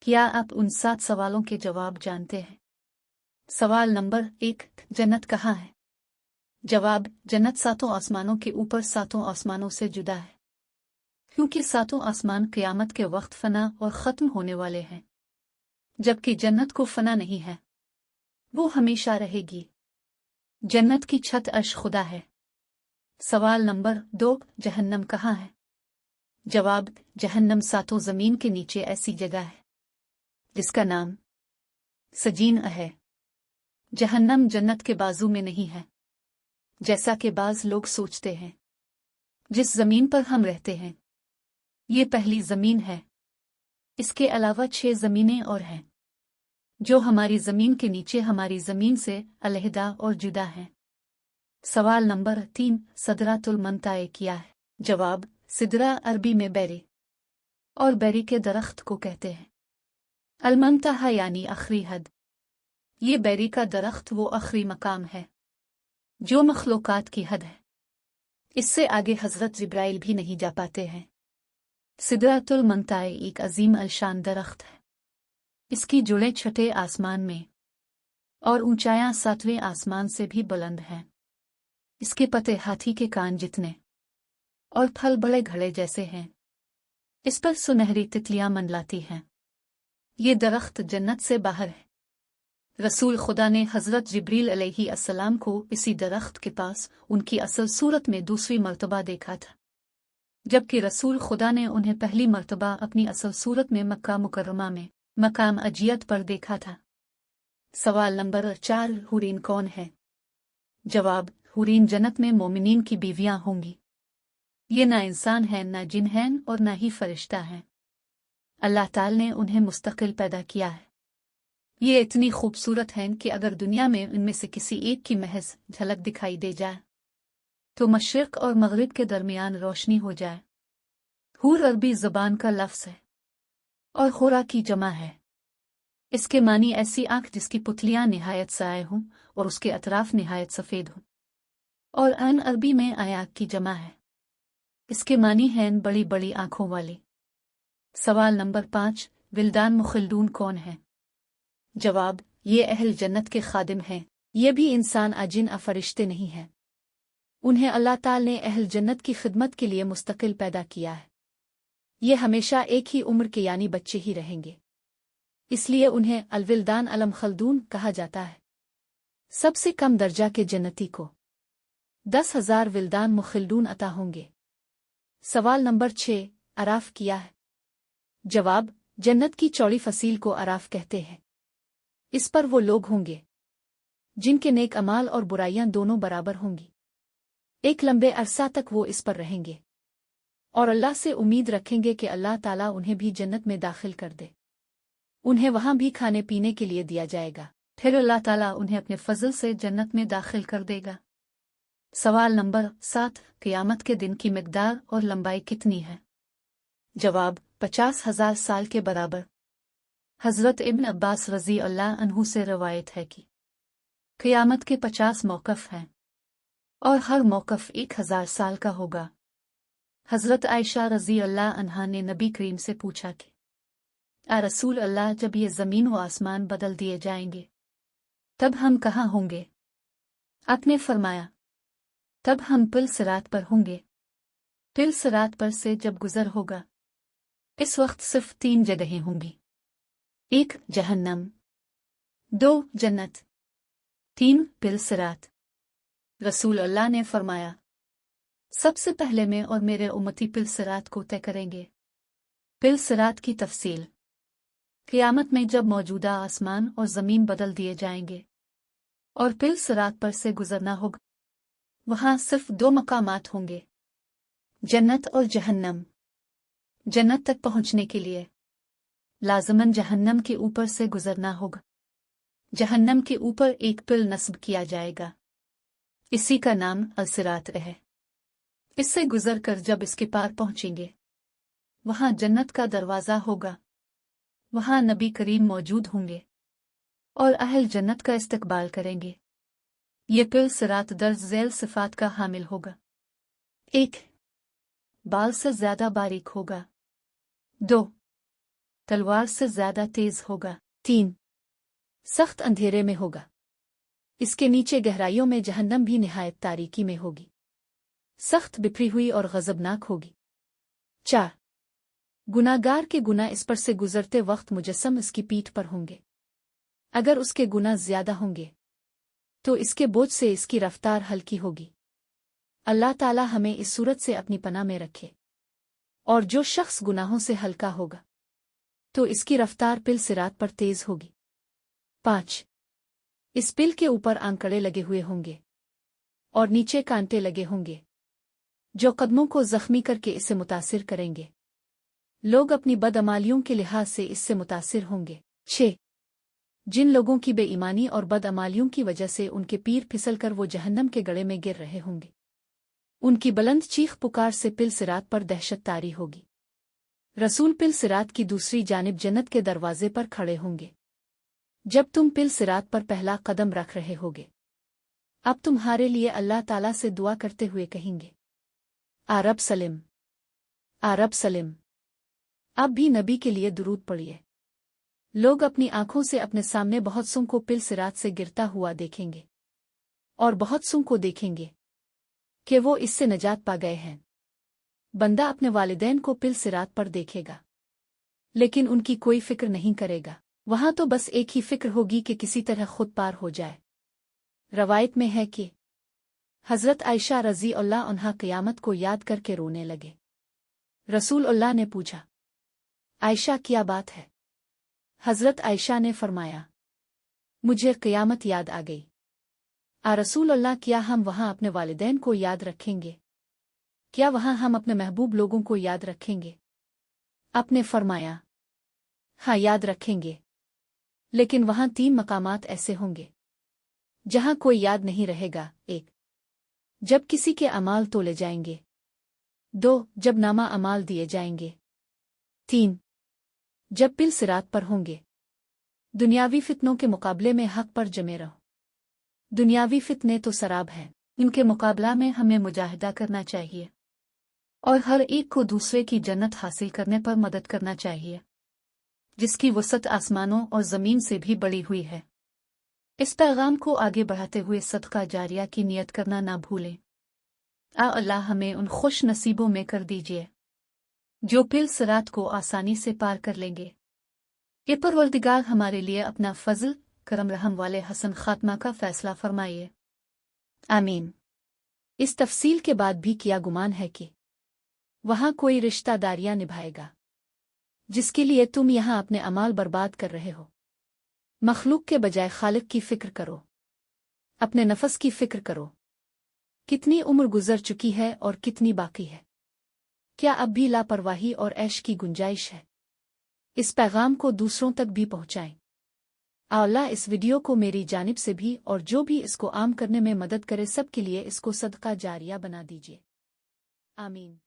क्या आप उन 7 सवालों के जवाब जानते हैं? सवाल नंबर 1, जन्नत कहाँ है? जवाब, जन्नत 7 आसमानों के ऊपर 7 आसमानों से जुदा है, क्योंकि 7 आसमान क़यामत के वक्त फना और ख़त्म होने वाले हैं, जबकि जन्नत को फना नहीं है, वो हमेशा रहेगी। जन्नत की छत अर्श खुदा है। सवाल नंबर 2, जहन्नम कहाँ है? जवाब, जहन्नम 7 ज़मीन के नीचे ऐसी जगह है जिसका नाम सजीन है। जहन्नम जन्नत के बाजू में नहीं है, जैसा कि बाज़ लोग सोचते हैं। जिस ज़मीन पर हम रहते हैं, ये पहली ज़मीन है। इसके अलावा 6 ज़मीनें और हैं, जो हमारी ज़मीन के नीचे हमारी ज़मीन से अलहदा और जुदा हैं। सवाल नंबर 3, सदरातुल मुंतहा क्या है? जवाब, सिदरा अरबी में बेरी और बेरी के दरख्त को कहते हैं। अल-मुंतहा यानी आखिरी हद। ये बेरी का दरख्त वो आखिरी मकाम है जो मखलूकात की हद है। इससे आगे हज़रत जिब्राइल भी नहीं जा पाते हैं। सिदरातुल मुंतहा एक अजीम अलशान दरख्त है। इसकी जुड़ें छठे आसमान में और ऊंचाइयां 7वें आसमान से भी बुलंद हैं। इसके पत्ते हाथी के कान जितने और फल बड़े घड़े जैसे हैं। इस पर सुनहरी तितलियां मंडलाती हैं। ये दरख्त जन्नत से बाहर है। रसूल खुदा ने हज़रत जिब्रील अलैहिस्सलाम को इसी दरख्त के पास उनकी असल सूरत में दूसरी मर्तबा देखा था, जबकि रसूल खुदा ने उन्हें पहली मर्तबा अपनी असल सूरत में मक्का मुकर्रमा में मकाम अजियत पर देखा था। सवाल नंबर 4, हुरीन कौन है? जवाब, हुरीन जन्नत में मोमिनीन की बीवियां होंगी। ये ना इंसान हैं, ना जिन हैं और ना ही फरिश्ता हैं। अल्लाह ताला ने उन्हें मुस्तकिल पैदा किया है। ये इतनी खूबसूरत हैं कि अगर दुनिया में इनमें से किसी एक की महज झलक दिखाई दे जाए तो मशरिक और मगरिब के दरमियान रोशनी हो जाए। हूर अरबी ज़बान का लफ्ज़ है और खुरा की जमा है। इसके मानी ऐसी आंख जिसकी पुतलियां निहायत साए हों और उसके अतराफ निहायत सफ़ेद हों। और अन अरबी में आयाक की जमा है। इसके मानी हैं बड़ी बड़ी आंखों वाली। सवाल नंबर 5, विल्दान मुखल्दून कौन है? जवाब, ये अहल जन्नत के खादिम हैं। ये भी इंसान अजिन फरिश्ते नहीं हैं। उन्हें अल्लाह ताला ने अहल जन्नत की खिदमत के लिए मुस्तकिल पैदा किया है। ये हमेशा एक ही उम्र के यानी बच्चे ही रहेंगे, इसलिए उन्हें अलविल्दान अलम खल्दून कहा जाता है। सबसे कम दर्जा के जन्नती को 10,000 विल्दान मुखल्दून अता होंगे। सवाल नंबर 6, अराफ क्या है? जवाब, जन्नत की चौड़ी फसील को अराफ कहते हैं। इस पर वो लोग होंगे जिनके नेक अमाल और बुराइयां दोनों बराबर होंगी। एक लंबे अरसा तक वो इस पर रहेंगे और अल्लाह से उम्मीद रखेंगे कि अल्लाह ताला उन्हें भी जन्नत में दाखिल कर दे। उन्हें वहां भी खाने पीने के लिए दिया जाएगा, फिर अल्लाह ताला उन्हें अपने फजल से जन्नत में दाखिल कर देगा। सवाल नंबर 7, क़यामत के दिन की मिक़दार और लंबाई कितनी है? जवाब, 50,000 साल के बराबर। हज़रत इब्न अब्बास रज़ी अल्लाह अन्हु से रवायत है कि क़यामत के 50 मौक़िफ़ हैं और हर मौक़िफ़ 1000 साल का होगा। हज़रत आयशा रज़ी अल्लाह अन्हा ने नबी करीम से पूछा कि आ रसूल अल्लाह, जब ये ज़मीन व आसमान बदल दिए जाएंगे तब हम कहाँ होंगे? आपने फरमाया, तब हम पिल सिरात पर होंगे। पिल सिरात पर से जब गुज़र होगा, इस वक्त सिर्फ 3 जगहें होंगी। 1 जहन्नम, 2 जन्नत, 3 पिल सिरात। रसूल अल्लाह ने फरमाया, सबसे पहले मैं और मेरे उम्मती पिल सिरात को तय करेंगे। पिल सिरात की तफसील, क़यामत में जब मौजूदा आसमान और ज़मीन बदल दिए जाएंगे और पिल सिरात पर से गुजरना होगा, वहां सिर्फ 2 मकामात होंगे, जन्नत और जहन्नम। जन्नत तक पहुंचने के लिए लाज़िमन जहन्नम के ऊपर से गुजरना होगा। जहन्नम के ऊपर एक पिल नस्ब किया जाएगा, इसी का नाम अल-सिरात है। इससे गुजर कर जब इसके पार पहुंचेंगे, वहां जन्नत का दरवाज़ा होगा। वहां नबी करीम मौजूद होंगे और अहल जन्नत का इस्तकबाल करेंगे। ये पिल सिरात दर्ज झैल सिफात का हामिल होगा। 1 बाल से ज्यादा बारीक होगा। 2 तलवार से ज्यादा तेज होगा। 3 सख्त अंधेरे में होगा। इसके नीचे गहराइयों में जहन्नम भी निहायत तारीकी में होगी, सख्त बिखरी हुई और गजबनाक होगी। 4 गुनाहगार के गुनाह इस पर से गुजरते वक्त मुजस्सम इसकी पीठ पर होंगे। अगर उसके गुनाह ज्यादा होंगे तो इसके बोझ से इसकी रफ्तार हल्की होगी। अल्लाह ताला हमें इस सूरत से अपनी पनाह में रखे। और जो शख्स गुनाहों से हल्का होगा तो इसकी रफ्तार पिल सिरात पर तेज होगी। 5 इस पिल के ऊपर आंकड़े लगे हुए होंगे और नीचे कांटे लगे होंगे जो कदमों को जख्मी करके इससे मुतासिर करेंगे। लोग अपनी बदअमालियों के लिहाज से इससे मुतासिर होंगे। 6 जिन लोगों की बेईमानी और बदअमालियों की वजह से उनके पीर फिसल कर वो जहन्नम के गड़े में गिर रहे होंगे, उनकी बुलंद चीख पुकार से पिल सिरात पर दहशत तारी होगी। रसूल पिल सिरात की दूसरी जानिब जन्नत के दरवाजे पर खड़े होंगे। जब तुम पिल सिरात पर पहला कदम रख रहे होगे, अब तुम्हारे लिए अल्लाह ताला से दुआ करते हुए कहेंगे, आरब सलिम, आरब सलिम। अब भी नबी के लिए दुरूद पढ़िए। लोग अपनी आंखों से अपने सामने बहुत सुं को पिल सिरात से गिरता हुआ देखेंगे और बहुत सुं को देखेंगे कि वो इससे नजात पा गए हैं। बंदा अपने वालिदैन को पिल सिरात पर देखेगा लेकिन उनकी कोई फिक्र नहीं करेगा। वहां तो बस एक ही फिक्र होगी कि किसी तरह खुद पार हो जाए। रवायत में है कि हजरत आयशा रज़ी अल्लाह अन्हा क़यामत को याद करके रोने लगे। रसूल अल्लाह ने पूछा, आयशा क्या बात है? हजरत आयशा ने फरमाया, मुझे क़यामत याद आ गई। रसूल अल्लाह, क्या हम वहां अपने वालिदैन को याद रखेंगे? क्या वहां हम अपने महबूब लोगों को याद रखेंगे? आपने फरमाया, हाँ याद रखेंगे, लेकिन वहां 3 मकामात ऐसे होंगे जहां कोई याद नहीं रहेगा। 1 जब किसी के अमाल तोले जाएंगे। 2 जब नामा अमाल दिए जाएंगे। 3 जब पिल सिरात पर होंगे। दुनियावी फितनों के मुकाबले में हक पर जमे रहो। दुनियावी फितने तो सराब हैं, इनके मुकाबला में हमें मुजाहिदा करना चाहिए और हर एक को दूसरे की जन्नत हासिल करने पर मदद करना चाहिए, जिसकी वसअत आसमानों और ज़मीन से भी बड़ी हुई है। इस पैगाम को आगे बढ़ाते हुए सदका जारिया की नियत करना ना भूलें। अल्लाह हमें उन खुश नसीबों में कर दीजिए जो पिल सिरात को आसानी से पार कर लेंगे। ये परवरदिगार हमारे लिए अपना फजल करम रहम वाले हसन खात्मा का फैसला फरमाइए, आमीन। इस तफसील के बाद भी क्या गुमान है कि वहां कोई रिश्तादारियां निभाएगा जिसके लिए तुम यहां अपने अमाल बर्बाद कर रहे हो। मखलूक के बजाय खालिक की फिक्र करो, अपने नफस की फिक्र करो। कितनी उम्र गुजर चुकी है और कितनी बाकी है? क्या अब भी लापरवाही और ऐश की गुंजाइश है? इस पैगाम को दूसरों तक भी पहुंचाएं। अल्लाह इस वीडियो को मेरी जानिब से भी और जो भी इसको आम करने में मदद करे सब के लिए इसको सदका जारिया बना दीजिए, आमीन।